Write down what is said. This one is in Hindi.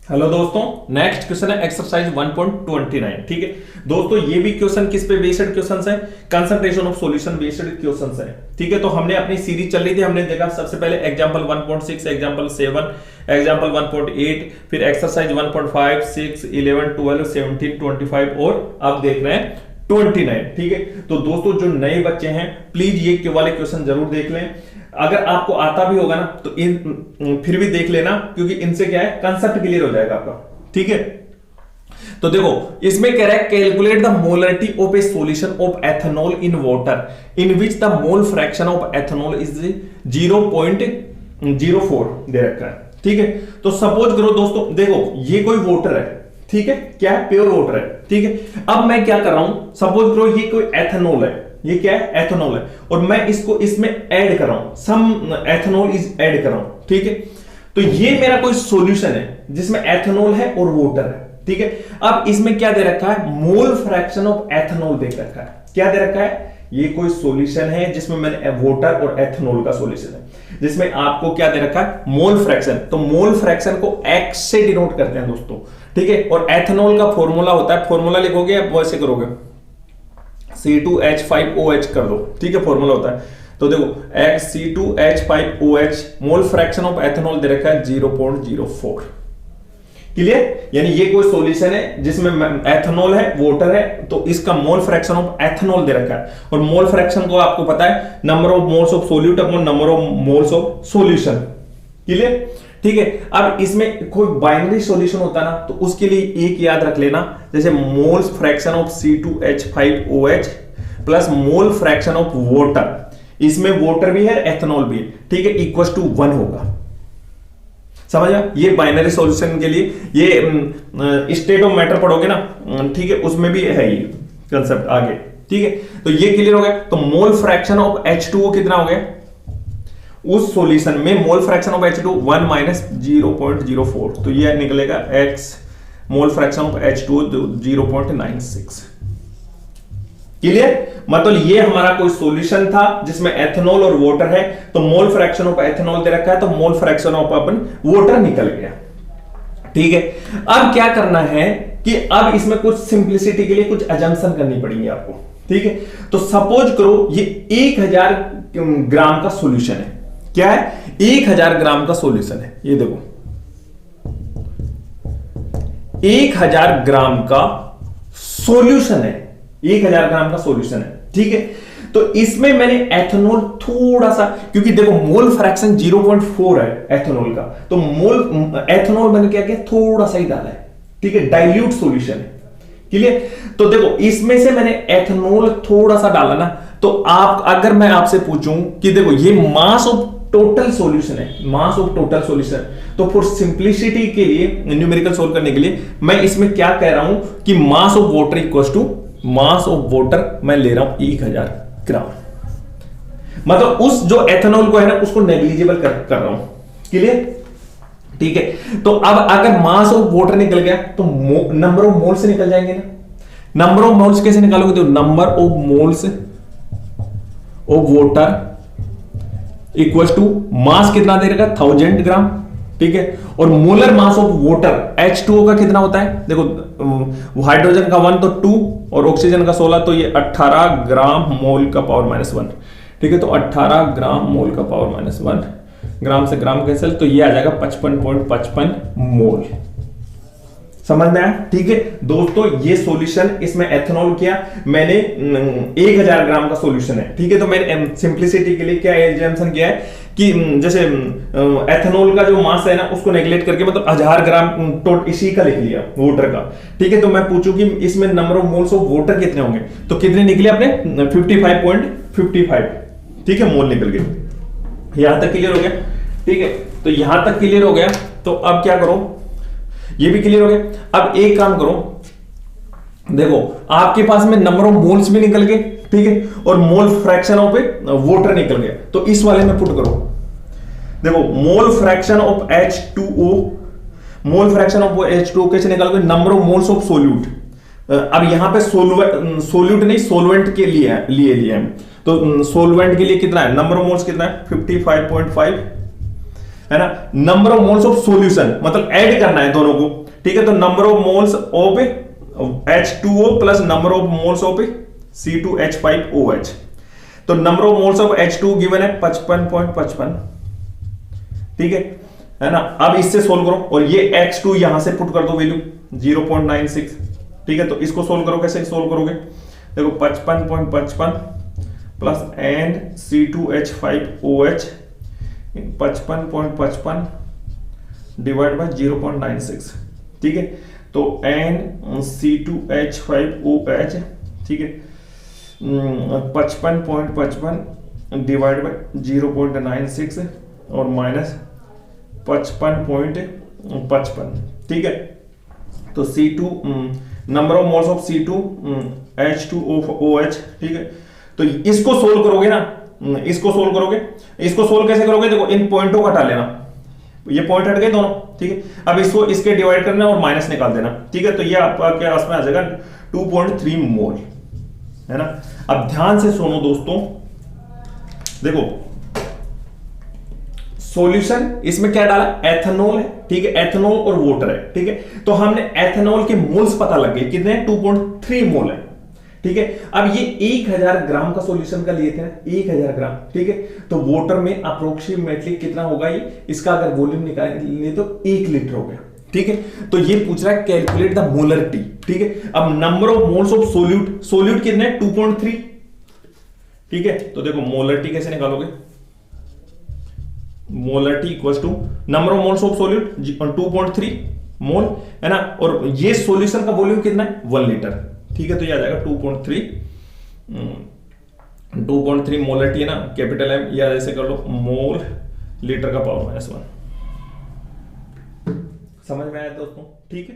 हेलो दोस्तों, नेक्स्ट क्वेश्चन है एक्सरसाइज 1.29। ठीक है दोस्तों, ये भी क्वेश्चन किस पे बेस्ड क्वेश्चंस है? Concentration of solution based questions है। ठीक है, तो हमने अपनी सीरीज चल रही थी, हमने देखा सबसे पहले एग्जांपल 1.6, एग्जांपल 7, एग्जांपल 1.8, फिर एक्सरसाइज 1.5, 6, 11, 12, 17, 25 और अब देख रहे हैं 29। ठीक है, तो दोस्तों जो नए बच्चे हैं प्लीज ये वाले क्वेश्चन जरूर देख लें। अगर आपको आता भी होगा ना तो फिर भी देख लेना, क्योंकि इनसे क्या है कंसेप्ट क्लियर हो जाएगा आपका। ठीक है, तो देखो इसमें कह रहा है calculate the molarity of A solution of ethanol in water in which the mole fraction of ethanol is 0.04 दे रखा है। ठीक है, तो सपोज करो दोस्तों, देखो ये कोई वाटर है। ठीक है, क्या है? प्योर वाटर है। ठीक है, अब मैं क्या कर रहा हूं, सपोज करो ये कोई एथेनॉल है, ये क्या है? एथेनॉल है, और मैं इसको इसमें ऐड कर रहा हूं, सम एथेनॉल इज ऐड कर रहा हूं। ठीक है, तो ये मेरा कोई सॉल्यूशन है जिसमें एथेनॉल है और वाटर है। ठीक है, अब इसमें क्या दे रखा है? मोल फ्रैक्शन ऑफ एथेनॉल दे रखा है। क्या दे रखा है? ये कोई सॉल्यूशन है जिसमें मैंने वाटर और एथेनॉल का सॉल्यूशन है, जिसमें आपको क्या दे रखा है? Mole fraction. तो मोल फ्रैक्शन को एक्स से डिनोट करते हैं दोस्तों। ठीक है, और एथेनॉल का फॉर्मूला होता है, फॉर्मूला लिखोगे आप वैसे करोगे C2H5OH कर दो। ठीक है, फॉर्मूला होता है, तो देखो C2H5OH mole fraction of ethanol दे रखा है 0.04। क्लियर? यानी ये कोई सॉल्यूशन है जिसमें एथेनॉल है, वाटर है, तो इसका मोल फ्रैक्शन ऑफ एथेनॉल दे रखा है। और मोल फ्रैक्शन को आपको पता है number of moles of solute upon number of moles of solution. Clear? ठीक है, अब इसमें कोई बाइनरी सॉल्यूशन होता है ना, तो उसके लिए एक याद रख लेना, जैसे moles fraction of C2H5OH plus mole fraction of water, इसमें वाटर भी है एथेनॉल भी है। ठीक है, इक्वल टू 1 होगा। समझा? ये बाइनरी सॉल्यूशन के लिए ये स्टेट ऑफ मैटर पढ़ोगे ना, ठीक है, उसमें भी है ये कंसेप्ट आगे। ठीक है, तो ये क्लियर हो गया। तो मोल फ्रैक्शन ऑफ H2O कितना हो गया? उस सॉल्यूशन में मोल फ्रैक्शन ऑफ H2 1 माइनस 0.04, तो ये निकलेगा X mole fraction of H2 0.96। Clear? मतलब ये हमारा कोई सॉल्यूशन था जिसमें एथेनॉल और वाटर है, तो मोल फ्रैक्शन ऑफ एथेनॉल दे रखा है, तो मोल फ्रैक्शन ऑफ अपन वाटर निकल गया। ठीक है, अब क्या करना है कि अब इसमें कुछ सिंप्लिसिटी के लिए कुछ अजम्पशन करनी पड़ेगी आपको। ठीक है, तो सपोज करो ये 1000 ग्राम का सॉल्यूशन है। क्या है? 1000 ग्राम का सॉल्यूशन है। ये देखो 1000 ग्राम का सॉल्यूशन है, 1000 ग्राम का सॉल्यूशन है। ठीक है, तो इसमें मैंने एथेनॉल थोड़ा सा, क्योंकि देखो मोल फ्रैक्शन 0.4 है एथेनॉल का, तो मोल एथेनॉल मैंने क्या किया? थोड़ा सा ही डाला है। ठीक है, डाइल्यूट सॉल्यूशन है। क्लियर? तो देखो इसमें से मैंने एथेनॉल थोड़ा सा डाला ना, तो आप अगर मैं आपसे पूछूं कि देखो ये मास ऑफ टोटल सॉल्यूशन है, मास ऑफ टोटल सॉल्यूशन, तो फॉर सिंप्लिसिटी के लिए न्यूमेरिकल सोल्व करने के लिए मैं इसमें क्या कह रहा हूं कि mass of water equals to mass of water मैं ले रहा हूं 1000 ग्राम। मतलब उस जो एथेनॉल को है ना उसको नेग्लिजिबल कर रहा हूं। क्लियर? ठीक है, तो अब अगर मास ऑफ वाटर निकल गया तो नंबर ऑफ मोल्स निकल जाएंगे ना। नंबर ऑफ मोल्स कैसे निकालोगे? तो number of moles of water equals to mass कितना दे रखा? 1000 ग्राम। ठीक है, और molar mass of water H2O का कितना होता है? देखो हाइड्रोजन का 1 तो 2 और ऑक्सीजन का 16, तो ये 18 ग्राम मोल का पावर -1। ठीक है, तो 18 ग्राम मोल का पावर -1, ग्राम से ग्राम कैंसिल, तो ये आ जाएगा 55.55 मोल। समझ में आया? ठीक है दोस्तों, ये सॉल्यूशन इसमें एथेनॉल किया मैंने 1000 ग्राम का सॉल्यूशन है। ठीक है, तो मैंने सिंप्लिसिटी के लिए क्या एजम्पशन किया है कि जैसे एथेनॉल का जो मास है ना उसको नेग्लेक्ट करके मतलब 1000 ग्राम टोट इसी का लिख लिया वाटर का। ठीक है, तो मैं पूछूं कि इसमें number of moles of water कितने होंगे, तो कितने निकले अपने? 55.55। ठीक है, मोल निकल गए। यहां तक क्लियर हो गया? ठीक है, तो यहां तक क्लियर हो गया, तो अब क्या करो? ये भी क्लियर हो गया। अब एक काम करो, देखो आपके पास में नंबर ऑफ मोल्स भी निकल गए। ठीक है, और मोल फ्रैक्शन ऑफ वाटर निकल गया, तो इस वाले में पुट करो। देखो मोल fraction of H2O, mole fraction of H2O कैसे निकालोगे? Number of moles of solute. अब यहां पे सोल्यूट नहीं सोलवेंट के लिए लिया है, तो सोलवेंट के लिए कितना है? नंबर ऑफ मोल्स कितना है? 55.5 है ना, number of moles of solution मतलब ऐड करना है दोनों को, ठीक है। तो number of moles of H2O plus number of moles of C2H5OH। तो number of moles of H2 given है 55.55, ठीक है ना। अब इससे सोल्व करो और ये X2 यहां से पुट कर दो वैल्यू 0.96, ठीक है। तो इसको सोल्व करो, कैसे सोल्व करोगे, देखो 55.55 plus and C2H5OH 55.55 divide by 0.96, ठीक है। तो एन C2H5OH, ठीक है, 55.55 डिवाइड बाय 0.96 और माइनस 55.55, ठीक है। तो C2 number of moles of C2H2OH, ठीक है। तो इसको सोल्व करोगे ना, इसको सोल्व करोगे, इसको सोल्व कैसे करोगे, देखो इन पॉइंटों को हटा लेना, ये पॉइंट हट गए दोनों, ठीक है। अब इसको इसके डिवाइड करना और माइनस निकाल देना, ठीक है। तो ये आपका क्या उसमें आ जाएगा 2.3 मोल, है ना। अब ध्यान से सुनो दोस्तों, देखो सॉल्यूशन इसमें क्या डाला, एथेनॉल है, ठीक है, एथेनॉल और वाटर है, ठीक है। तो हमने एथेनॉल के मोल्स पता लग गए कितने, 2.3 मोल है, ठीक है। अब ये 1000 ग्राम का सॉल्यूशन का लिए थे ना, 1000 ग्राम, ठीक है। तो वाटर में अप्रोक्सीमेटली कितना होगा ये, इसका अगर वॉल्यूम निकालेंगे तो 1 लीटर हो गया, ठीक है। तो ये पूछ रहा है कैलकुलेट द मोलरिटी, ठीक है। अब number of moles of solute, solute कितने 2.3, ठीक है। तो देखो मोलरिटी कैसे निकालोगे, molarity equals to number of moles of solute 2.3 mole, है ना। और ये सॉल्यूशन का वॉल्यूम कितना है 1 लीटर, ठीक है। तो ये आ जाएगा 2.3 मोलरिटी है ना, कैपिटल एम, या ऐसे कर लो मोल लीटर का पावर -1। समझ में आया दोस्तों, ठीक है।